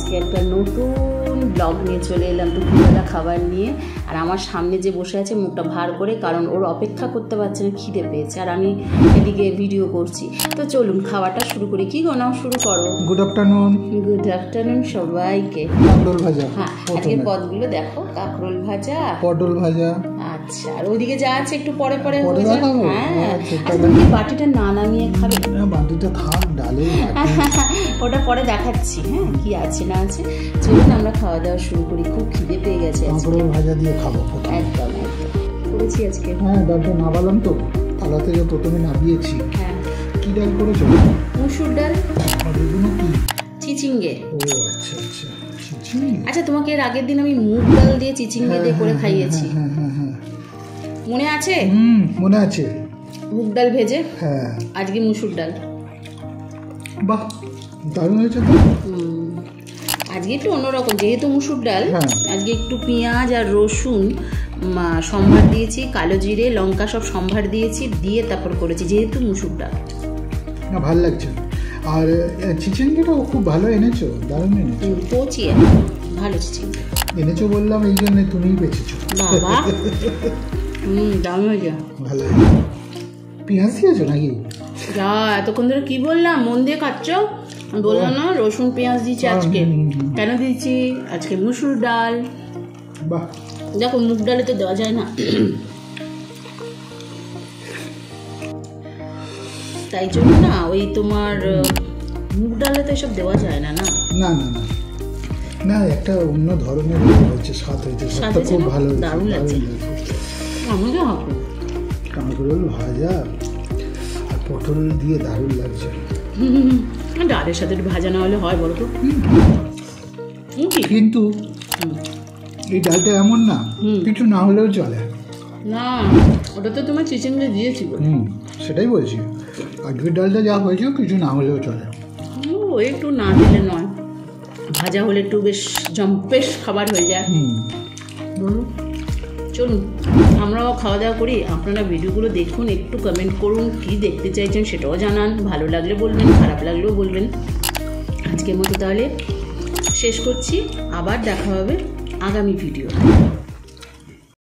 আজকে একটা নতুন ব্লগ নিয়ে চলে এলাম দুপুরবেলা খাবার নিয়ে। আর আমার সামনে যে বসে আছে মুখটা ভার করে, কারণ ওর অপেক্ষা করতে পারছে না, খিদে পেয়েছে, আর আমি এদিকে ভিডিও করছি। তো চলুন খাবারটা শুরু করি। কি গো, নাও শুরু করো। Good afternoon. গুড আফটারনুন সবাইকে। কাঁকরোল ভাজা। হ্যাঁ, আজকে পদগুলো দেখো, কাঁকরোল ভাজা, পটল ভাজা। আচ্ছা, আর ওইদিকে যা আছে একটু পরে পরে পরে হয়ে যাবে। দেখাবো? হ্যাঁ, আচ্ছা, আর তুমি কি বাটিটা না নামিয়ে খাবে? না, বাটিটা থাক, ডালে ওটা পরে দেখাচ্ছি। হ্যাঁ, কি আছে না আছে। চলুন আমরা খাওয়া দাওয়া শুরু করি, খুব খিদে পেয়ে গেছে আজকে। কাঁকরোল ভাজা দিয়ে খাবো। একদম একদম করেছি আজকে। হ্যাঁ, ডালটা নাবালাম তো, থালা থেকে প্রথমে নাবিয়েছি। হ্যাঁ, কি ডাল করেছো? মুসুর ডাল। আর এগুলো কি? চিচিঙ্গে। ও আচ্ছা আচ্ছা, চিচিঙ্গে। আচ্ছা, তোমাকে এর আগের দিন আমি মুগ ডাল দিয়ে চিচিঙ্গে দিয়ে করে খাইয়েছি, হ্যাঁ হ্যাঁ হ্যাঁ, মনে আছে? মনে আছে। মুগ ডাল ভেজে। হ্যাঁ, আজকে মুসুর ডাল। বাহ, দারুণ হয়েছে তো। আজকে একটু অন্যরকম, যেহেতু মুসুর ডাল। হ্যাঁ। আজকে একটু পেঁয়াজ আর রসুন সম্ভার দিয়েছি, কালো জিরে লঙ্কা সব সম্ভার দিয়েছি, দিয়ে তারপর করেছি, যেহেতু মুসুর ডাল। না, ভালো লাগছে। আর চিচিঙ্গেটাও খুব ভালো এনেছো, দারুণ এনেছো। পচিয়ে ভালো চিচিঙ্গে এনেছো বললাম এই জন্য, তুমিই বেঁচেছো। বাবা। দাম হয়ে যা ভালো। পেঁয়াজ দিয়েছো নাকি? যা, এতক্ষণ ধরে কি বললাম, মন দিয়ে খাচ্ছ? বললাম না রসুন পেঁয়াজ দিয়েছি আজকে। কেন দিয়েছি? আজকে মুসুর ডাল। বাহ, দেখো মুগ ডালে তো দেওয়া যায় না, তাই জন্য না ওই তোমার মুগ ডালে তো এসব দেওয়া যায় না। না না না না না, একটা অন্য ধরনের হয়েছে, স্বাদ হয়েছে, স্বাদটা হয়েছে খুব না? ভালো, দারুণ লাগছে। আমাকে হাঁকু কাঁকরোল ভাজা আর পটল দিয়ে দারুণ লাগছে। ডালের সাথে একটু ভাজা না হলে হয় বলো তো? কিন্তু এই ডালটা এমন না, কিছু না হলেও চলে। না, ওটা তো তোমার চিচিঙ্গে দিয়েছি। সেটাই বলছি, আজকের ডালটা যা হয়েছে কিছু না হলেও চলে। ও একটু না দিলে নয়, ভাজা হলে একটু বেশ জম্পেশ খাবার হয়ে যায়। চলুন আমরাও খাওয়া দাওয়া করি। আপনারা ভিডিওগুলো দেখুন, একটু কমেন্ট করুন, কি দেখতে চাইছেন সেটাও জানান। ভালো লাগলে বলবেন, খারাপ লাগলেও বলবেন। আজকের মতো তাহলে শেষ করছি, আবার দেখা হবে আগামী ভিডিও।